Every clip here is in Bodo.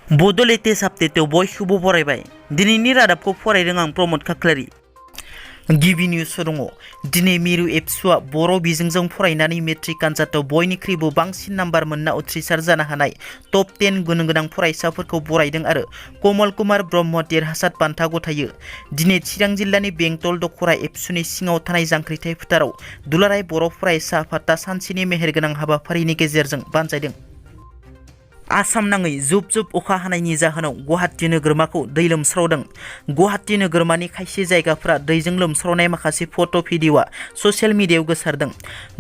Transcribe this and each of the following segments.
बड' लेटेस्ट आपडेटआव बयखौबो बरायबाय। दिनैनि रादाबखौ फरायदों आं प्रमद खाख्लारि। गिबि निउस दङ। दिनै मिरु एबसुआ बर' बिजोंजों फरायनानै मेट्रिक आनजादाव बयनिख्रुइबो बांसिन नाम्बार मोनना उथ्रिसार जानो हानाय टप 10 गुन गोनां फरायसाफोरखौ बरायदों आरो कमल कुमार ब्रह्म देरहासार बान्था गथायो। दिनै चिरां जिल्लानि बेंटल दखरा एबसुनि सिङाव थानाय जांख्रिथाय फोथाराव दुलाराय बर' फरायसा आफादा सानसेनि मेहेरगोनां हाबाफारिनि गेजेरजों बानजायदों। आसाम नाङै जुब जुब अखा हानायनि जाहोनाव गुवाहाटी नोगोरमाखौ दै लोमस्रावदों। गुवाहाटी नोगोरमानि खायसे जायगाफोरा दैजों लोमस्रावनाय माखासे फट' भिडिअ'आ ससियेल मिडियायाव गोसारदों।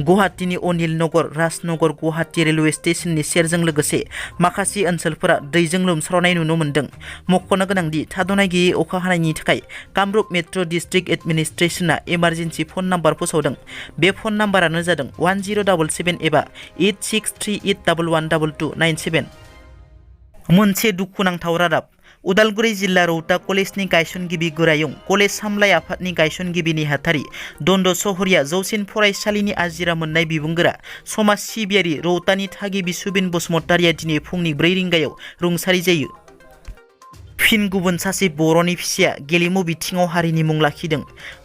गुवाहाटीनि अनिल नगर, राजनगर, गुवाहाटी रेलवे स्टेशननि सेरजों लोगोसे माखासे ओनसोलफोरा दैजों लोमस्रावनाय नुनो मोन्दों। मख'नो गोनांदि थाद'नाय गैयै अखा हानायनि थाखाय कामरुप मेट्र' डिस्ट्रिक्ट एडमिनिस्ट्रेशना इमारजेन्सि फन नाम्बार फोसावदों। बे फन नाम्बारानो जादों 1077 एबा 8638112297। मोनसे दुखुनांथाव रादाब। उदालगुरि जिल्ला रौता कलेजनि गायसनगिरि गोरायुं कलेज सामलाय आफादनि गायसनगिरि नेहाथारि दन्द सहरिया जौसिन फरायसालिनि आजिरा मोननाय बिबुंगोरा समाज सिबियारि रौतानि थागिबि सुबिन बसुमतारिया दिनै फुंनि 4 रिंगायाव रुंसारि जायो। फिन गुबुन सासे बर'नि फिसाया गेलेमु बिथिङाव हारिनि मुं लाखिदों।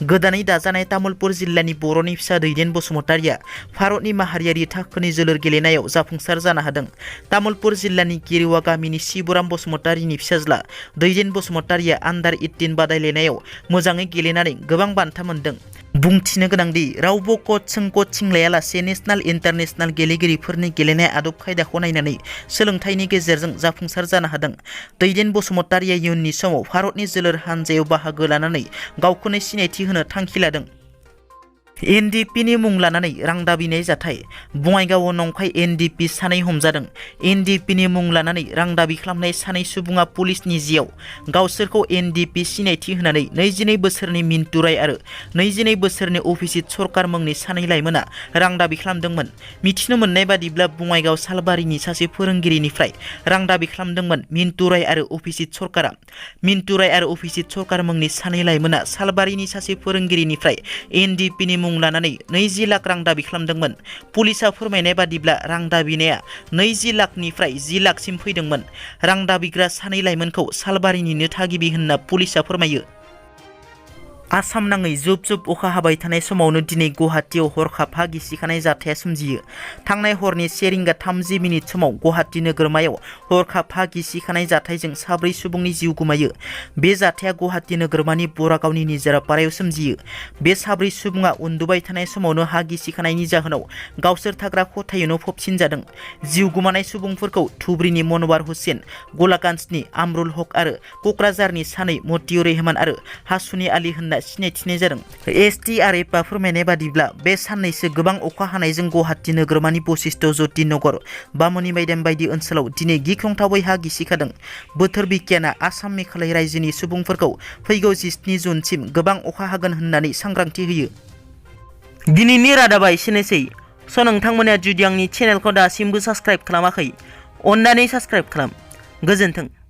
गोदानै दाजानाय तामुलपुर जिल्लानि बर'नि फिसा दैदेन बसुमतारिया भारतनि माहारियारि थाखोनि जोलुर गेलेनायाव जाफुंसार जानो हादों। तामुलपुर जिल्लानि गेरुवा गामिनि शिबराम बसुमतारिनि फिसाज्ला दैदेन बसुमतारिया आन्डार 18 बादायलायनायाव मोजाङै गेलेनानै गोबां बान्था मोन्दों। बुंथिनो गोनांदि रावबो कचिं लायालासे नेशनेल इन्टारनेशनेल गेलेगिरिफोरनि गेलेनाय आदब खायदाखौ नायनानै सोलोंथाइनि गेजेरजों जाफुंसार जानो हादों। दैदेन बसुमतारिया इयुननि समाव भारतनि जोलुर हानजायाव बाहागो लानानै गावखौनो सिनायथि होनो थांखि लादों। NDFB मुं लानानै रां दाबिनाय जाथाय। बङाइगावआव नंखाय NDFB सानै हमजादों। NDFB मुं लानानै रां दाबि खालामनाय सानै सुबुङा पुलिसनि जिआव गावसोरखौ NDFB सिनायथि होनानै 22 बोसोरनि मिन्टु राय आरो 22 बोसोरनि अभिजित सरकार मुंनि सानै लाइमोना रां दाबि खालामदोंमोन। मिथिनो मोननाय बादिब्ला बङाइगाव सालबारिनि सासे फोरोंगिरिनिफ्राय रां दाबि खालामदोंमोन मिन्टु राय आरो अभिजित सरकारा। मिन्टु राय आरो अभिजित सरकार मुंनि सानै लाइमोना सालबारिनि सासे फोरोंगिरिनिफ्राय NDFB मुं लानानै 20 लाख रां दाबि खालामदोंमोन। पुलिसा फोरमायनाय बादिब्ला रां दाबिनाया 20 लाखनिफ्राय 10 लाखसिम फैदोंमोन। रां दाबिग्रा सानै लाइमोनखौ सालबारिनिनो थागिबि होनना पुलिसा फोरमायो। आसाम नाङै जुब जुब अखा हाबाय थानाय समावनो दिनै गुवाहाटीआव हरखाब हा गिसिखानाय जाथाया सोमजियो। थांनाय हरनि 1:30 समाव गुवाहाटी नोगोरमायाव हरखाब हा गिसिखानाय जाथायजों 4 सुबुंनि जिउ गोमायो। बे जाथाया गुवाहाटी नोगोरमानि बरागावनि निजोरापारायाव सोमजियो। बे 4 सुबुङा उन्दुबाय थानाय समावनो हा गिसिखानायनि जाहोनाव गावसोर थाग्रा खथायावनो फबसिनजादों। जिउ गोमानाय सुबुंफोरखौ धुबुरीनि मनवार हुसेन, गलागान्जनि आमरुल हक आरो कक्राझारनि सानै मतियुर रहमान आरो हासुनि आली होनना सिनायथिनाय जादों। STRFआ फोरमायनाय बादिब्ला बे साननैसो गोबां अखा हानायजों गुवाहाटी नोगोरमानि बशिष्ट ज्योति नगर, बामुनि मैदाम बायदि ओनसोलाव दिनै गिख्रंथावै हा गिसिखादों। बोथोर बिगियाना आसाम मेघालय रायजोनि सुबुंफोरखौ फैगौ 17 जुनसिम गोबां अखा हागोन होननानै सांग्रांथि होयो। दिनैनि रादाबा एसेनोसै। नोंथांमोना जुदि आंनि चेनेलखौ दासिमबो साबस्क्राइब खालामाखै, अन्नानै साबस्क्राइब खालाम। गोजोन्थों।